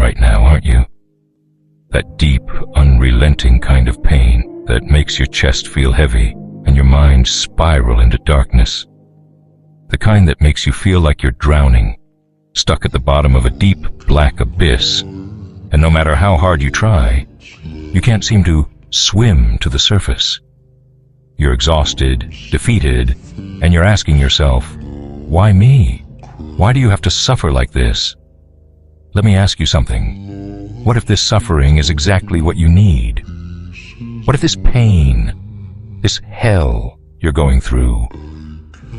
right now, aren't you? That deep, unrelenting kind of pain that makes your chest feel heavy and your mind spiral into darkness. The kind that makes you feel like you're drowning, stuck at the bottom of a deep, black abyss, and no matter how hard you try, you can't seem to swim to the surface. You're exhausted, defeated, and you're asking yourself, why me? Why do you have to suffer like this? Let me ask you something. What if this suffering is exactly what you need? What if this pain, this hell you're going through,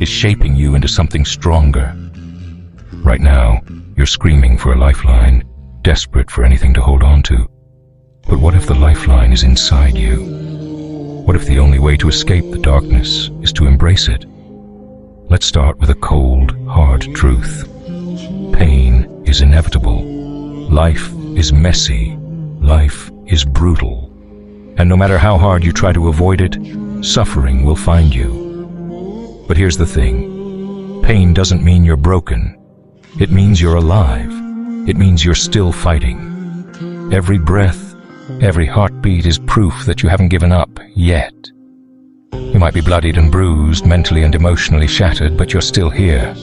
is shaping you into something stronger? Right now, you're screaming for a lifeline, desperate for anything to hold on to. But what if the lifeline is inside you? What if the only way to escape the darkness is to embrace it? Let's start with a cold, hard truth. Pain is inevitable. Life is messy. Life is brutal. And no matter how hard you try to avoid it, suffering will find you. But here's the thing. Pain doesn't mean you're broken. It means you're alive. It means you're still fighting. Every breath, every heartbeat is proof that you haven't given up yet. You might be bloodied and bruised, mentally and emotionally shattered, but you're still here.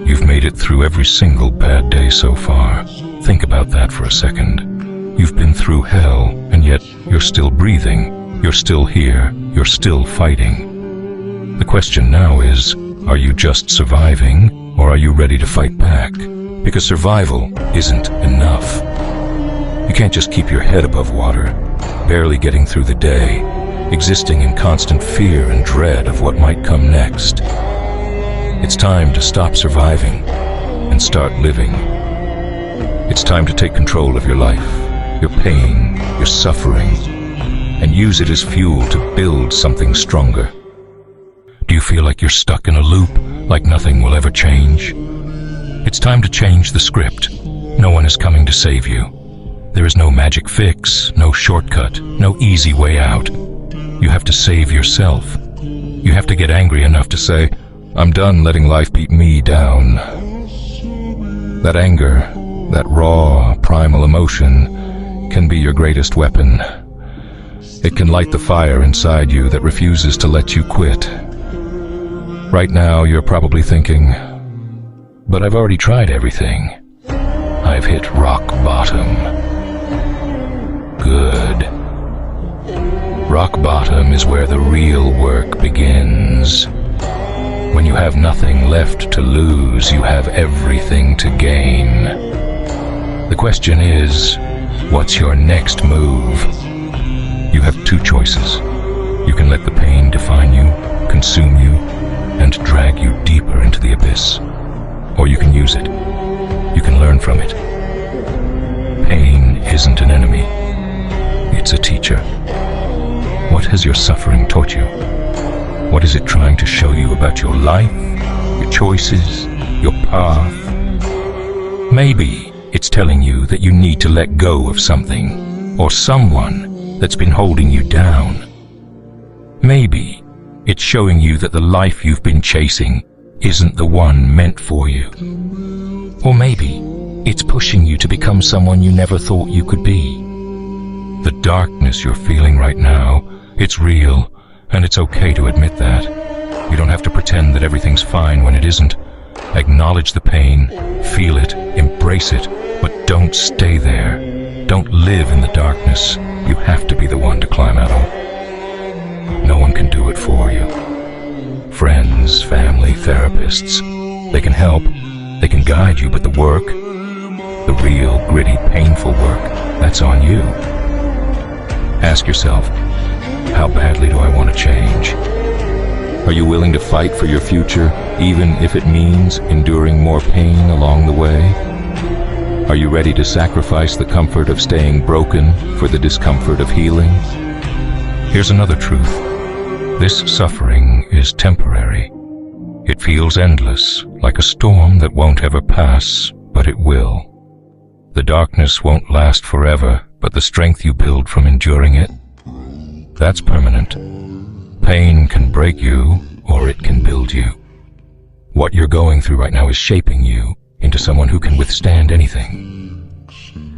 You've made it through every single bad day so far. Think about that for a second. You've been through hell, and yet you're still breathing. You're still here. You're still fighting. The question now is, are you just surviving, or are you ready to fight back? Because survival isn't enough. You can't just keep your head above water, barely getting through the day, existing in constant fear and dread of what might come next. It's time to stop surviving and start living. It's time to take control of your life, your pain, your suffering, and use it as fuel to build something stronger. Do you feel like you're stuck in a loop, like nothing will ever change? It's time to change the script. No one is coming to save you. There is no magic fix, no shortcut, no easy way out. You have to save yourself. You have to get angry enough to say, I'm done letting life beat me down. That anger, that raw, primal emotion, can be your greatest weapon. It can light the fire inside you that refuses to let you quit. Right now, you're probably thinking, but I've already tried everything. I've hit rock bottom. Good. Rock bottom is where the real work begins. When you have nothing left to lose, you have everything to gain. The question is, what's your next move? You have two choices. You can let the pain define you, consume you, and drag you deeper into the abyss. Or you can use it. You can learn from it. Pain isn't an enemy. It's a teacher. What has your suffering taught you? What is it trying to show you about your life, your choices, your path? Maybe it's telling you that you need to let go of something or someone that's been holding you down. Maybe it's showing you that the life you've been chasing isn't the one meant for you. Or maybe it's pushing you to become someone you never thought you could be. The darkness you're feeling right now, it's real, and it's okay to admit that. You don't have to pretend that everything's fine when it isn't. Acknowledge the pain, feel it, embrace it, but don't stay there. Don't live in the darkness. You have to be the one to climb out of it. No one can do it for you. Friends, family, therapists, they can help, they can guide you, but the work, the real, gritty, painful work, that's on you. Ask yourself, how badly do I want to change? Are you willing to fight for your future, even if it means enduring more pain along the way? Are you ready to sacrifice the comfort of staying broken for the discomfort of healing? Here's another truth. This suffering is temporary. It feels endless, like a storm that won't ever pass, but it will. The darkness won't last forever, but the strength you build from enduring it, that's permanent. Pain can break you, or it can build you. What you're going through right now is shaping you into someone who can withstand anything.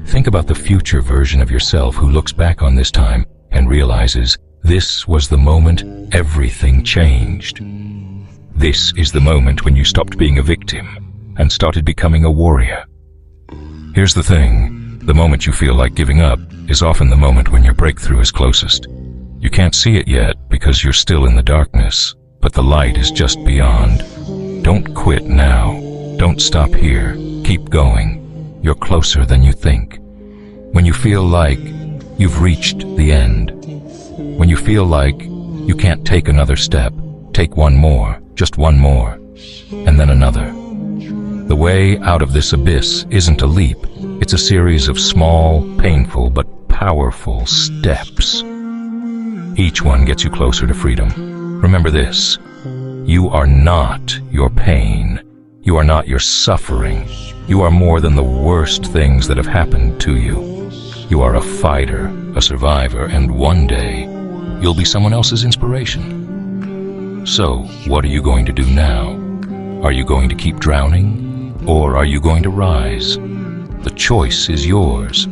Think about the future version of yourself who looks back on this time and realizes this was the moment everything changed. This is the moment when you stopped being a victim and started becoming a warrior. Here's the thing, the moment you feel like giving up is often the moment when your breakthrough is closest. You can't see it yet because you're still in the darkness, but the light is just beyond. Don't quit now. Don't stop here. Keep going. You're closer than you think. When you feel like you've reached the end, when you feel like you can't take another step, take one more, just one more, and then another. The way out of this abyss isn't a leap. It's a series of small, painful, but powerful steps. Each one gets you closer to freedom. Remember this: you are not your pain. You are not your suffering. You are more than the worst things that have happened to you. You are a fighter, a survivor, and one day you'll be someone else's inspiration. So, what are you going to do now? Are you going to keep drowning? Or are you going to rise? The choice is yours.